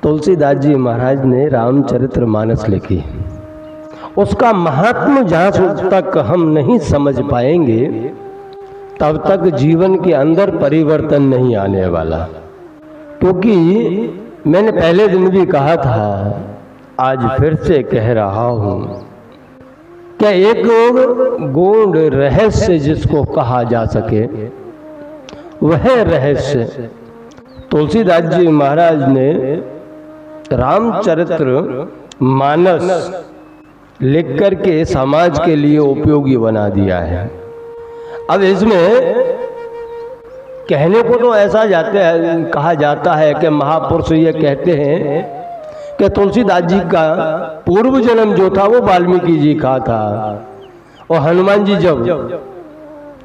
तुलसीदास जी महाराज ने रामचरितमानस लिखी। उसका महात्म जहाँ तक हम नहीं समझ पाएंगे तब तक जीवन के अंदर परिवर्तन नहीं आने वाला। क्योंकि मैंने पहले दिन भी कहा था, आज फिर से कह रहा हूं, क्या एक गूढ़ रहस्य जिसको कहा जा सके, वह रहस्य तुलसीदास जी महाराज ने रामचरित्र मानस लिख करके समाज के लिए उपयोगी बना दिया है। अब इसमें कहने को तो ऐसा कहा जाता है कि महापुरुष ये कहते हैं कि तुलसीदास जी का पूर्व जन्म जो था वो वाल्मीकि जी का था, और हनुमान जी जब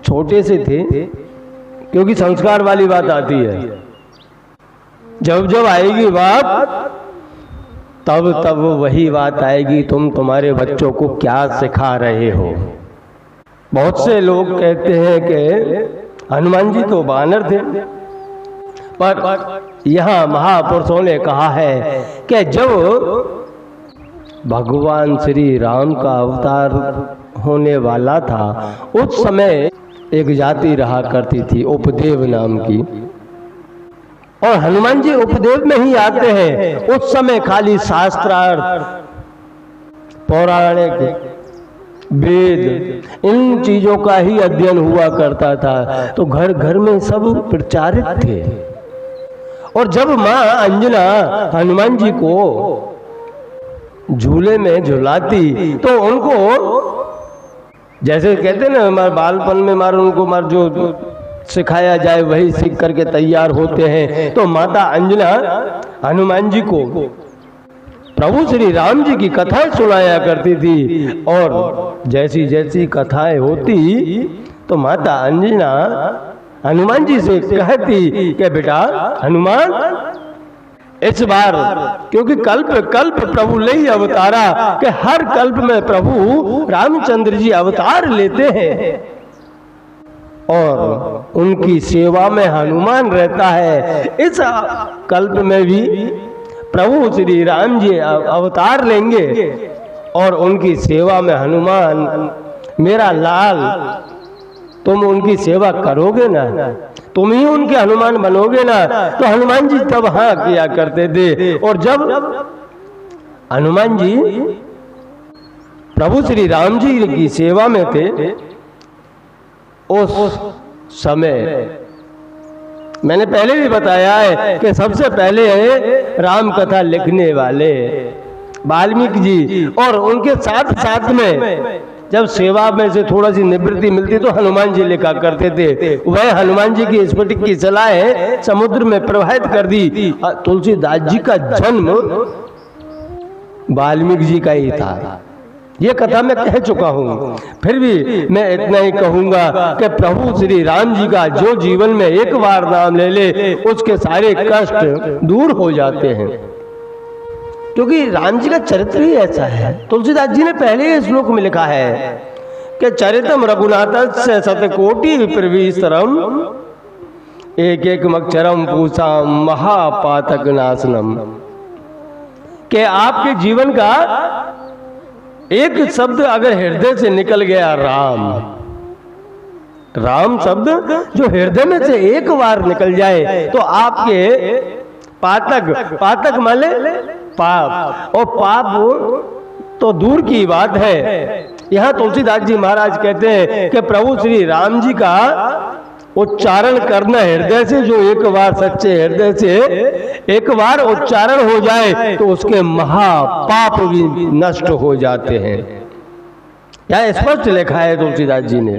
छोटे से थे, क्योंकि संस्कार वाली बात आती है, जब जब आएगी बात तब तब वही बात आएगी, तुम तुम्हारे बच्चों को क्या सिखा रहे हो। बहुत से लोग कहते हैं कि हनुमान जी तो वानर थे, पर यहाँ महापुरुषों ने कहा है कि जब भगवान श्री राम का अवतार होने वाला था उस समय एक जाति रहा करती थी उपदेव नाम की, और हनुमान जी उपदेव में ही आते हैं। उस समय खाली शास्त्रार्थ, पौराणिक, वेद, इन चीजों का ही अध्ययन हुआ करता था, तो घर घर में सब प्रचारित थे। और जब माँ अंजना हनुमान जी को झूले में झुलाती तो उनको, जैसे कहते ना, हमारे बालपन में उनको जो सिखाया जाए वही सीख करके तैयार होते हैं, तो माता अंजना हनुमान जी को प्रभु श्री राम जी की कथाएं सुनाया करती थी। और जैसी जैसी कथाएं होती तो माता अंजना हनुमान जी से कहती कि बेटा हनुमान, इस बार, क्योंकि कल्प कल्प प्रभु ले ही अवतारा, कि हर कल्प में प्रभु रामचंद्र जी अवतार लेते हैं और उनकी सेवा में हनुमान रहता है। इस कल्प में भी प्रभु श्री राम जी अवतार लेंगे और उनकी सेवा में हनुमान, मेरा लाल, तुम उनकी सेवा करोगे ना, तुम ही उनके हनुमान बनोगे ना। तो हनुमान जी तब हाँ किया करते थे। और जब हनुमान जी प्रभु श्री राम जी की सेवा में थे उस समय, मैंने पहले भी बताया है कि सबसे पहले राम कथा लिखने वाले वाल्मीकि जी, और उनके साथ साथ में जब सेवा में से थोड़ा सी निवृत्ति मिलती तो हनुमान जी लिखा करते थे। वह हनुमान जी की स्फटिक की सलाहें समुद्र में प्रवाहित कर दी। तुलसीदास जी का जन्म वाल्मीकि जी का ही था, ये कथा मैं कह चुका हूँ। फिर भी मैं इतना ही कहूंगा कि प्रभु श्री राम जी का जो जीवन में एक बार नाम ले ले उसके सारे कष्ट दूर हो जाते हैं, क्योंकि राम जी का चरित्र ही ऐसा है। तुलसीदास जी ने पहले ही श्लोक में लिखा है कि चरितम रघुनाथस्य शतकोटि विप्रविस्तरम एक एक मक्षरम पूषाम महापातक नाशनम, कि आपके जीवन का एक शब्द अगर हृदय से निकल गया, राम, राम शब्द जो हृदय में से एक बार निकल जाए तो आपके पातक, पातक माने पाप, और पाप तो दूर की बात है। यहाँ तुलसीदास जी महाराज कहते हैं कि प्रभु श्री राम जी का उच्चारण करना हृदय से, जो एक बार सच्चे हृदय से एक बार उच्चारण हो जाए तो उसके महापाप भी नष्ट हो जाते हैं। यह स्पष्ट लिखा है तुलसीदास जी ने।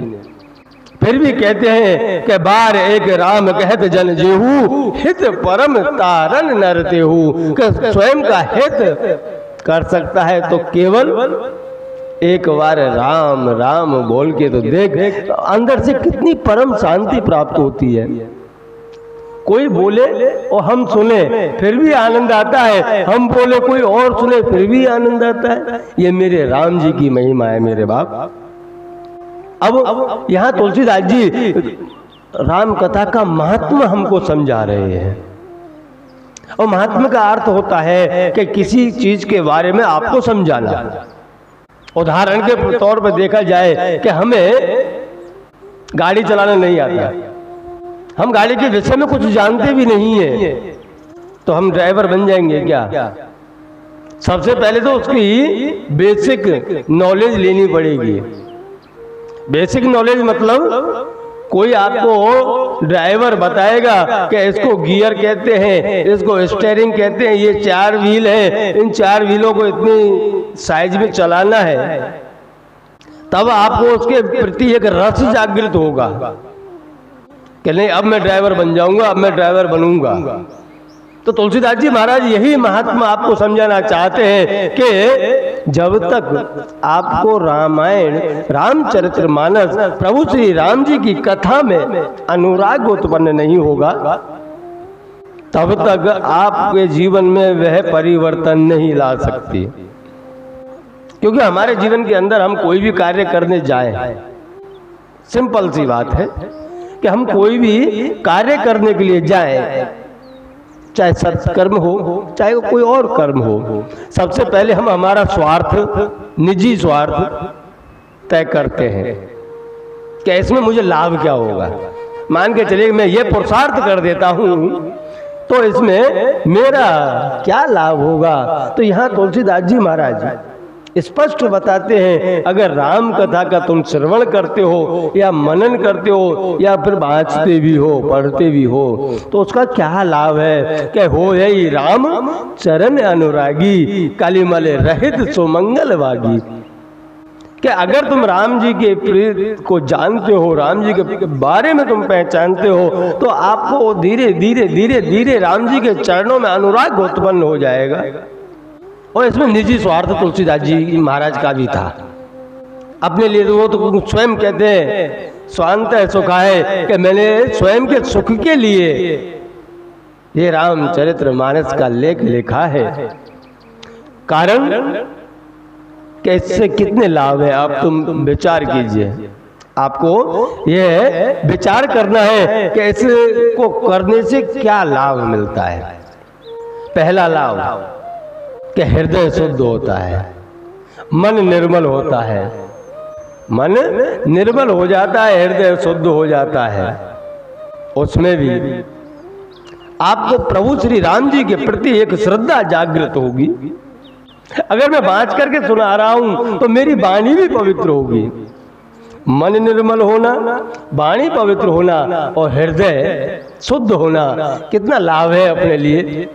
फिर भी कहते हैं कि बार एक राम कहत जन जेहू, हित परम तारन नर तेहू, कि स्वयं का हित कर सकता है तो केवल एक बार राम राम बोल के तो देख, अंदर से कितनी परम शांति प्राप्त होती है। कोई बोले और हम सुने फिर भी आनंद आता है, हम बोले कोई और सुने फिर भी आनंद आता है। ये मेरे राम जी की महिमा है मेरे बाप। अब यहाँ तुलसीदास जी राम कथा का महात्मा हमको समझा रहे हैं। और महात्मा का अर्थ होता है कि किसी चीज के बारे में आपको समझाना। उदाहरण के तौर पर देखा जाए कि हमें गाड़ी चलाना नहीं आता, हम गाड़ी के विषय में कुछ जानते भी नहीं है, तो हम ड्राइवर बन जाएंगे क्या? सबसे पहले तो उसकी बेसिक नॉलेज लेनी पड़ेगी। बेसिक नॉलेज मतलब कोई आपको ड्राइवर बताएगा कि इसको गियर कहते हैं, इसको स्टीयरिंग कहते हैं, ये 4 व्हील है, इन 4 व्हीलों को इतनी साइज में चलाना है, तब आपको उसके प्रति एक रस जागृत होगा कि नहीं अब मैं ड्राइवर बन जाऊंगा, अब मैं ड्राइवर बनूंगा। तो तुलसीदास जी महाराज यही महात्मा आपको समझाना चाहते हैं कि जब तक आपको रामायण, रामचरितमानस, प्रभु श्री राम जी की कथा में अनुराग उत्पन्न नहीं होगा, तब तक आपके जीवन में वह परिवर्तन नहीं ला सकती। क्योंकि हमारे जीवन के अंदर हम कोई भी कार्य करने जाएं, सिंपल सी बात है कि हम कोई भी कार्य करने के लिए जाएं, चाहे सत्कर्म हो चाहे कोई और कर्म हो, सबसे पहले हम हमारा स्वार्थ, निजी स्वार्थ तय करते हैं कि इसमें मुझे लाभ क्या होगा। मान के चलिए मैं ये पुरुषार्थ कर देता हूं तो इसमें मेरा क्या लाभ होगा। तो यहाँ तुलसीदास जी महाराज स्पष्ट बताते हैं, अगर राम कथा का तुम श्रवण करते हो या मनन करते हो या फिर वांचते भी हो, पढ़ते भी हो, तो उसका क्या लाभ है कि हो यही राम चरण अनुरागी, कालीमल रहित सुमंगल भागी। कि अगर तुम राम जी के प्रीत को जानते हो, राम जी के बारे में तुम पहचानते हो, तो आपको धीरे धीरे धीरे धीरे राम जी के चरणों में अनुराग उत्पन्न हो जाएगा। और इसमें निजी स्वार्थ तुलसीदास जी महाराज का भी था अपने लिए। वो तो स्वयं कहते हैं स्वांत सुखाए, कि मैंने स्वयं के सुख के लिए ये रामचरितमानस का लेख लिखा है। कारण कि इससे कितने लाभ है आप तुम विचार कीजिए। आपको यह विचार करना है कि इसको करने से क्या लाभ मिलता है। पहला लाभ कि हृदय शुद्ध होता है, मन निर्मल होता है, मन निर्मल हो जाता है, हृदय शुद्ध हो जाता है। उसमें भी आपको प्रभु श्री राम जी के प्रति एक श्रद्धा जागृत होगी। अगर मैं बाँच करके सुना रहा हूं तो मेरी वाणी भी पवित्र होगी। मन निर्मल होना, वाणी पवित्र होना और हृदय शुद्ध होना, कितना लाभ है अपने लिए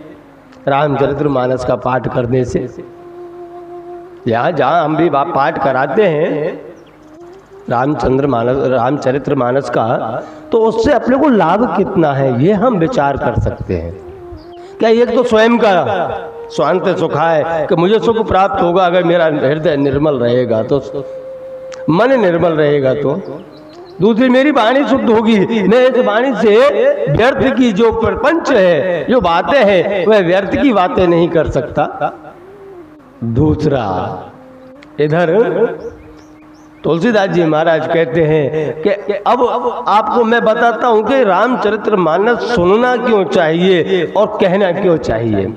रामचरितमानस का पाठ करने से। यहाँ जहाँ हम भी पाठ कराते हैं रामचरितमानस का, तो उससे अपने को लाभ कितना है ये हम विचार कर सकते हैं। क्या एक तो स्वयं का स्वांत सुखा है कि मुझे सुख प्राप्त होगा अगर मेरा हृदय निर्मल रहेगा, तो मन निर्मल रहेगा। तो दूसरी मेरी वाणी शुद्ध होगी, मैं इस वाणी से व्यर्थ की जो प्रपंच है, जो बातें हैं, वह व्यर्थ की बातें नहीं कर सकता। दूसरा इधर तुलसीदास जी महाराज कहते हैं कि अब आपको मैं बताता हूं कि रामचरितमानस सुनना क्यों चाहिए और कहना क्यों चाहिए,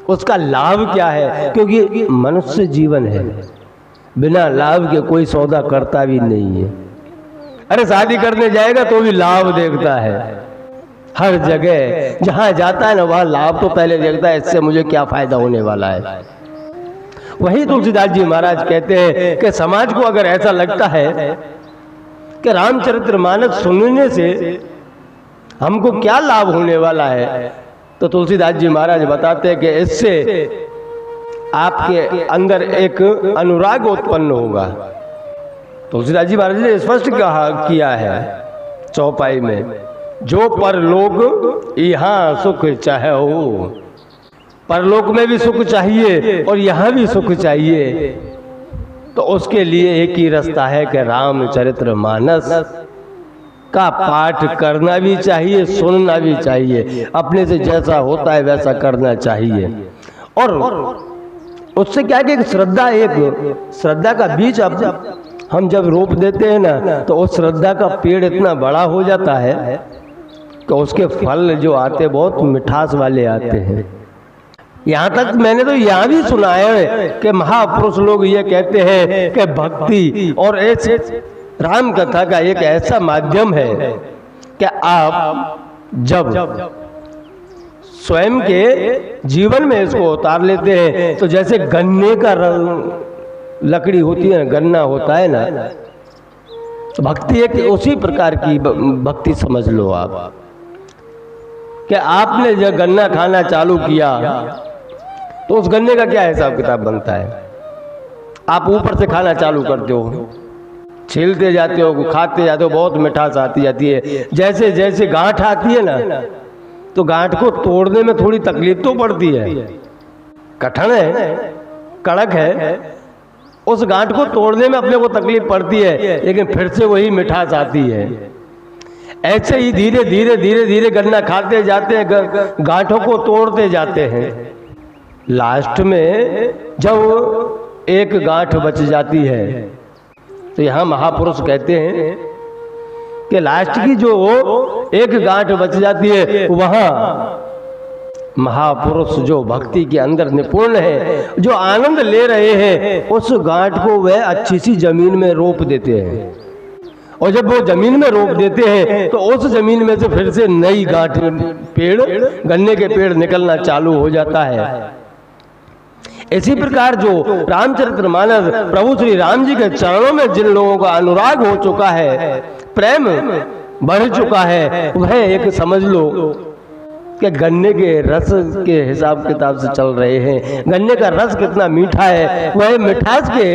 उसका लाभ क्या है। क्योंकि मनुष्य जीवन है, बिना लाभ के कोई सौदा करता भी नहीं है। अरे शादी करने जाएगा तो भी लाभ देखता है, हर जगह जहां जाता है ना वहां लाभ तो पहले देखता है, इससे मुझे क्या फायदा होने वाला है। वही तुलसीदास जी महाराज कहते हैं कि समाज को अगर ऐसा लगता है कि रामचरितमानस सुनने से हमको क्या लाभ होने वाला है, तो तुलसीदास जी महाराज बताते हैं कि इससे आपके अंदर एक अनुराग उत्पन्न होगा। तुलसीदास जी महाराज ने स्पष्ट किया है चौपाई में, जो परलोक यहाँ सुख चाहे हो, परलोक में भी सुख चाहिए और यहाँ भी सुख चाहिए, तो उसके लिए एक ही रास्ता है कि रामचरितमानस का पाठ करना भी चाहिए, सुनना भी चाहिए, अपने से जैसा होता है वैसा करना चाहिए। और उससे क्या है कि श्रद्धा का बीज अब हम जब रोप देते हैं ना, तो उस श्रद्धा का पेड़ इतना बड़ा हो जाता है कि उसके फल जो आते बहुत मिठास वाले आते हैं। यहाँ तक मैंने तो यहाँ भी सुना है कि महापुरुष लोग ये कहते हैं कि भक्ति और ऐसे राम कथा का एक ऐसा माध्यम है कि आप जब स्वयं के जीवन में इसको उतार लेते हैं तो जैसे गन्ने का लकड़ी होती है, गन्ना होता है ना, तो भक्ति एक उसी प्रकार की भक्ति समझ लो आप कि आपने जब गन्ना खाना चालू किया तो उस गन्ने का क्या हिसाब किताब बनता है। आप ऊपर से खाना चालू करते हो, छीलते जाते हो, खाते जाते हो, बहुत मिठास आती जाती है। जैसे जैसे गांठ आती है ना, तो गांठ को तोड़ने में थोड़ी तकलीफ तो पड़ती है, कठिन है, कड़क है, उस गांठ को तोड़ने में अपने को तकलीफ पड़ती है, लेकिन फिर से वही मिठास आती है। ऐसे ही धीरे धीरे धीरे धीरे गन्ना खाते जाते हैं, गांठों को तोड़ते जाते हैं। लास्ट में जब एक गांठ बच जाती है तो यहाँ महापुरुष कहते हैं कि लास्ट की जो एक गांठ बच जाती है, वहां महापुरुष जो भक्ति के अंदर निपुण है, जो आनंद ले रहे हैं, उस गांठ को वह अच्छी सी जमीन में रोप देते हैं। और जब वो जमीन में रोप देते हैं तो उस जमीन में से फिर से नई गांठ, पेड़, गन्ने के पेड़ निकलना चालू हो जाता है। इसी प्रकार जो रामचरितमानस प्रभु श्री राम जी के चरणों में जिन लोगों का अनुराग हो चुका है, प्रेम बढ़ चुका है, वह एक समझ लो कि गन्ने के रस के हिसाब किताब से चल रहे हैं। गन्ने का रस कितना मीठा है, वह मिठास के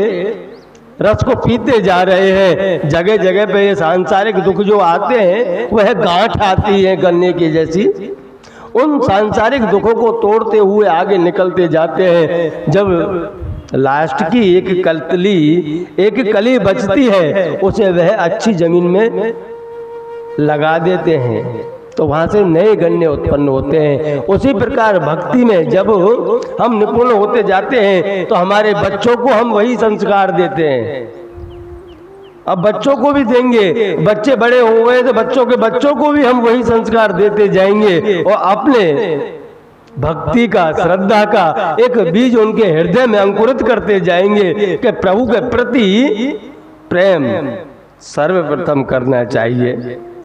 रस को पीते जा रहे हैं। जगह जगह पे ये सांसारिक दुख जो आते हैं, वह गांठ आती है गन्ने की जैसी, उन सांसारिक दुखों को तोड़ते हुए आगे निकलते जाते हैं। जब लास्ट की एक कली बचती है, उसे वह अच्छी जमीन में लगा देते हैं, तो वहां से नए गन्ने उत्पन्न होते हैं। उसी प्रकार भक्ति में जब हम निपुण होते जाते हैं तो हमारे बच्चों को हम वही संस्कार देते हैं। अब बच्चों को भी देंगे, बच्चे बड़े हो गए तो बच्चों के बच्चों को भी हम वही संस्कार देते जाएंगे, और अपने भक्ति का, श्रद्धा का एक बीज उनके हृदय में अंकुरित करते जाएंगे कि प्रभु के प्रति प्रेम सर्वप्रथम करना चाहिए।